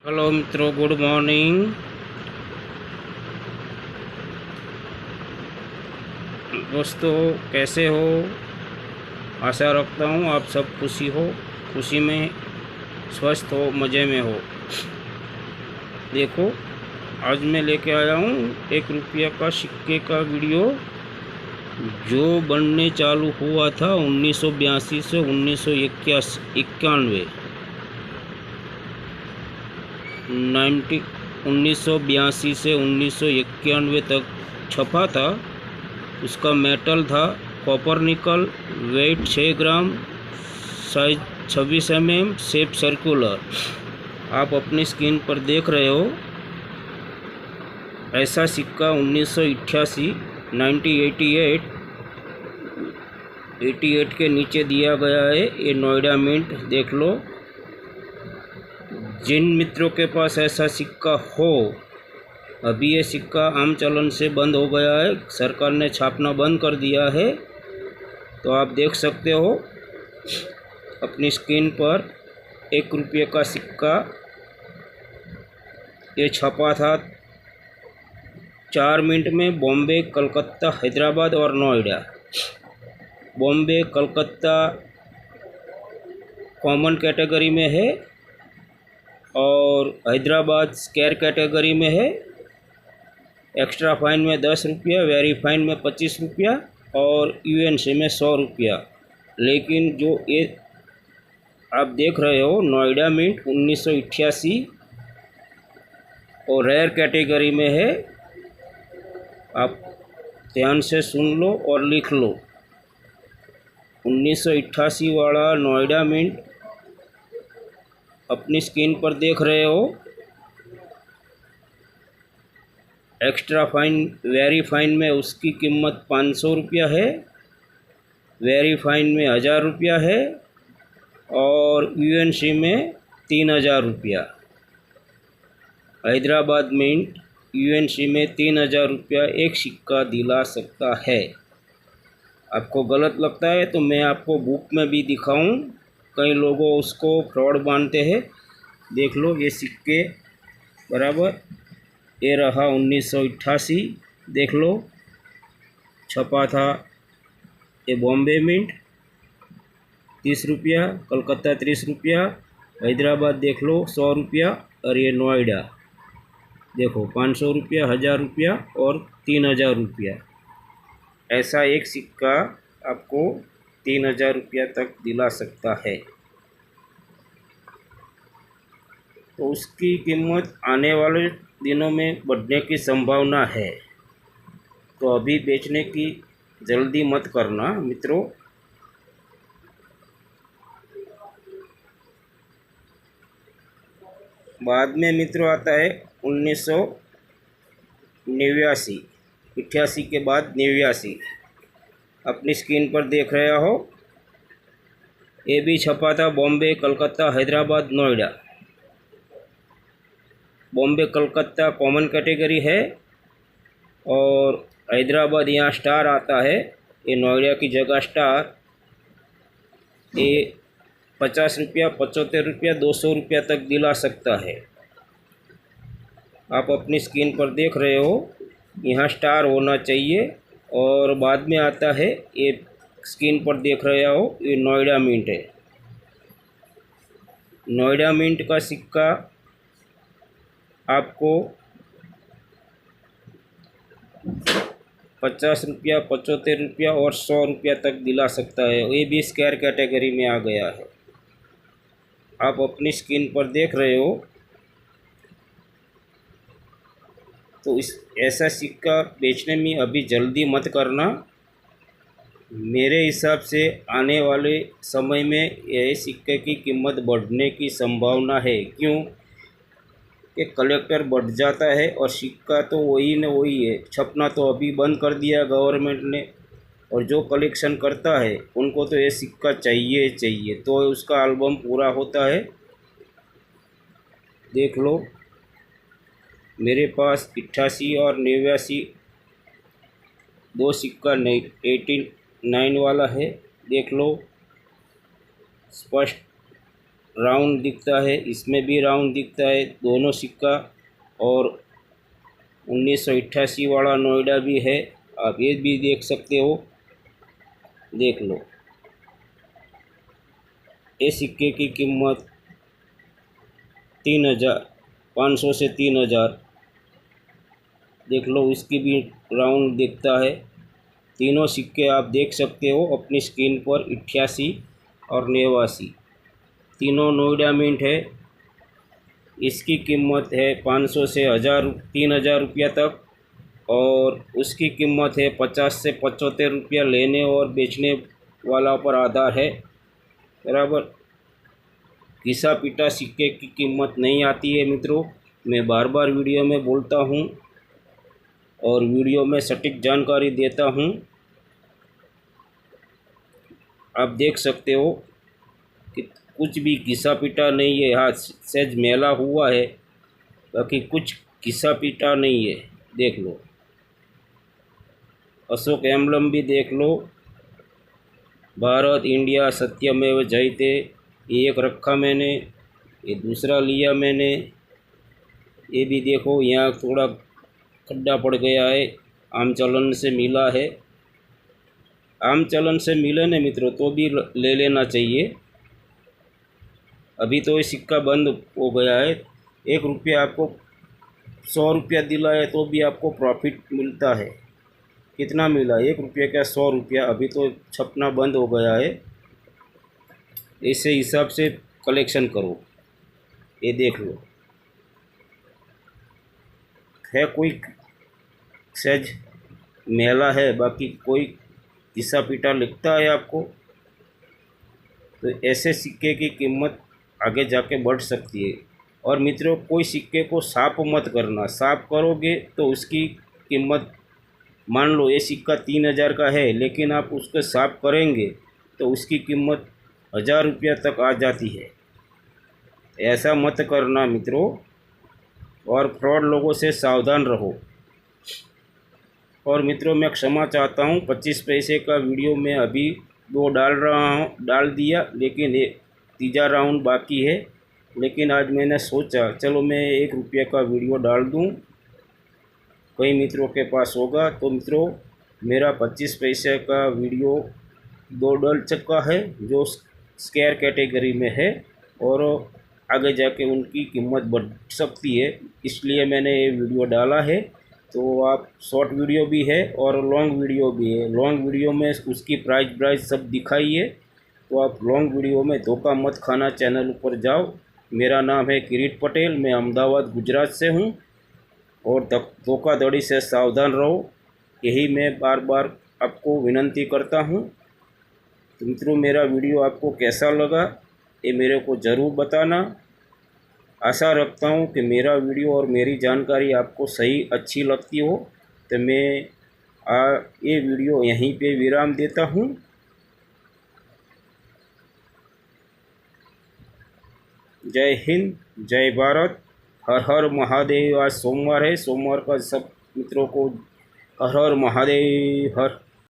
Hello मित्रों, good morning. दोस्तों, कैसे हो? आशा रखता हूँ आप सब खुशी में, स्वस्थ हो, मज़े में हो। देखो, आज मैं लेके आया हूँ 1 रुपया का सिक्के का वीडियो जो बनने चालू हुआ था 1982 से 1991 1982 से 1991 तक छपा था। उसका मेटल था कॉपर निकल, वेट 6 ग्राम, साइज 26 mm, शेप सर्कुलर। आप अपनी स्क्रीन पर देख रहे हो। ऐसा सिक्का 1988 1988 के नीचे दिया गया है। ये नोएडा मिंट, देख लो। जिन मित्रों के पास ऐसा सिक्का हो, अभी ये सिक्का आम चलन से बंद हो गया है, सरकार ने छापना बंद कर दिया है। तो आप देख सकते हो अपनी स्क्रीन पर 1 रुपये का सिक्का। ये छपा था 4 मिनट में बॉम्बे, कलकत्ता, हैदराबाद और नोएडा। बॉम्बे, कलकत्ता कॉमन कैटेगरी में है और हैदराबाद स्क्वायर कैटेगरी में है। एक्स्ट्रा फाइन में 10 रुपया, वेरी फाइन में 25 रुपया और यूएनसी में 100 रुपया। लेकिन जो ये आप देख रहे हो नोएडा मिंट 1988 और रेयर कैटेगरी में है। आप ध्यान से सुन लो और लिख लो। 1988 वाला नोएडा मिंट अपनी स्क्रीन पर देख रहे हो। एक्स्ट्रा फाइन, वेरी फाइन में उसकी कीमत 500 रुपया है, वेरी फाइन में 1000 रुपया है और यूएनसी में 3000 रुपया। हैदराबाद मिंट यूएनसी में 3000 रुपया एक सिक्का दिला सकता है। आपको गलत लगता है तो मैं आपको बुक में भी दिखाऊं। कई लोगों उसको फ्रॉड मानते हैं। देख लो ये सिक्के बराबर। ये रहा 1988, देख लो। छपा था ये बॉम्बे मिंट 30 रुपया, कलकत्ता 30 रुपया, हैदराबाद देख लो 100 रुपया और ये नोएडा देखो 500 रुपया, 1000 रुपया और 3000 रुपया। ऐसा एक सिक्का आपको 3000 रुपया तक दिला सकता है। तो उसकी कीमत आने वाले दिनों में बढ़ने की संभावना है। तो अभी बेचने की जल्दी मत करना मित्रों। बाद में मित्रों आता है 1989, 88 के बाद 89। अपनी स्क्रीन पर देख रहे हो। ये भी छपा था बॉम्बे, कलकत्ता, हैदराबाद, नोएडा। बॉम्बे, कलकत्ता कॉमन कैटेगरी है और हैदराबाद यहाँ स्टार आता है। ये नोएडा की जगह स्टार। ये 50 रुपया, 75 रुपया, 200 रुपया तक दिला सकता है। आप अपनी स्क्रीन पर देख रहे हो, यहाँ स्टार होना चाहिए। और बाद में आता है ये स्क्रीन पर देख रहे हो, ये नोएडा मिंट है। नोएडा मिंट का सिक्का आपको 50 रुपया, 75 रुपया और 100 रुपया तक दिला सकता है। ये भी स्क्वायर कैटेगरी में आ गया है। आप अपनी स्क्रीन पर देख रहे हो। तो इस ऐसा सिक्का बेचने में अभी जल्दी मत करना। मेरे हिसाब से आने वाले समय में यह सिक्के की कीमत बढ़ने की संभावना है। क्यों कि कलेक्टर बढ़ जाता है और सिक्का तो वही न वही है। छपना तो अभी बंद कर दिया गवर्नमेंट ने, और जो कलेक्शन करता है उनको तो ये सिक्का चाहिए चाहिए, तो उसका एल्बम पूरा होता है। देख लो मेरे पास 88 और 89 दो सिक्का 89 वाला है। देख लो स्पष्ट राउंड दिखता है, इसमें भी राउंड दिखता है दोनों सिक्का। और 1988 वाला नोएडा भी है, आप ये भी देख सकते हो, देख लो। ये सिक्के की कीमत 3,500 से 3,000। देख लो, इसकी भी राउंड दिखता है। तीनों सिक्के आप देख सकते हो अपनी स्क्रीन पर, 88 और 89, तीनों नोएडा मिंट है। इसकी कीमत है 500 से 3,000 रुपया तक, और उसकी कीमत है 50 से 75 रुपया लेने और बेचने वाला पर आधार है, बराबर। घिसा पिटा सिक्के की कीमत नहीं आती है मित्रों, मैं बार बार वीडियो में बोलता हूँ और वीडियो में सटीक जानकारी देता हूँ। आप देख सकते हो कि कुछ भी घिसा पिटा नहीं है, हाँ सहज मेला हुआ है, बाकी कुछ घिसा पिटा नहीं है। देख लो, अशोक एम्बलम भी देख लो, भारत इंडिया सत्यमेव जयते, ये एक रखा मैंने, ये दूसरा लिया मैंने, ये भी देखो यहाँ थोड़ा खड्डा पड़ गया है, आम चलन से मिला है। आम चलन से मिले न मित्रों तो भी ले लेना चाहिए। अभी तो ये सिक्का बंद हो गया है, 1 रुपया आपको 100 रुपया दिलाए तो भी आपको प्रॉफिट मिलता है। कितना मिला? 1 रुपये का 100 रुपया। अभी तो छपना बंद हो गया है, ऐसे हिसाब से कलेक्शन करो। ये देख लो, है कोई सहज मेला है, बाकी कोई घिसा पिटा लिखता है आपको, तो ऐसे सिक्के की कीमत आगे जाके बढ़ सकती है। और मित्रों, कोई सिक्के को साफ मत करना, साफ करोगे तो उसकी कीमत, मान लो ये सिक्का 3,000 का है, लेकिन आप उसको साफ करेंगे तो उसकी कीमत 1,000 रुपया तक आ जाती है। ऐसा मत करना मित्रों, और फ्रॉड लोगों से सावधान रहो। और मित्रों, मैं क्षमा चाहता हूँ, 25 पैसे का वीडियो मैं अभी 2 डाल दिया, लेकिन ये तीसरा राउंड बाकी है। लेकिन आज मैंने सोचा चलो मैं 1 रुपये का वीडियो डाल दूँ, कई मित्रों के पास होगा। तो मित्रों, मेरा 25 पैसे का वीडियो 2 डल चुका है, जो स्केयर कैटेगरी में है, और आगे जाके उनकी कीमत बढ़ सकती है, इसलिए मैंने ये वीडियो डाला है। तो आप शॉर्ट वीडियो भी है और लॉन्ग वीडियो भी है। लॉन्ग वीडियो में उसकी प्राइस सब दिखाइए, तो आप लॉन्ग वीडियो में धोखा मत खाना। चैनल ऊपर जाओ, मेरा नाम है किरीट पटेल, मैं अहमदाबाद गुजरात से हूँ, और धोखाधड़ी से सावधान रहो, यही मैं बार बार आपको विनंती करता हूँ। तो मित्रों, मेरा वीडियो आपको कैसा लगा ये मेरे को ज़रूर बताना। आशा रखता हूँ कि मेरा वीडियो और मेरी जानकारी आपको सही अच्छी लगती हो। तो मैं ये वीडियो यहीं पे विराम देता हूँ। जय हिंद, जय भारत, हर हर महादेव। आज सोमवार है, सोमवार का सब मित्रों को हर हर महादेव, हर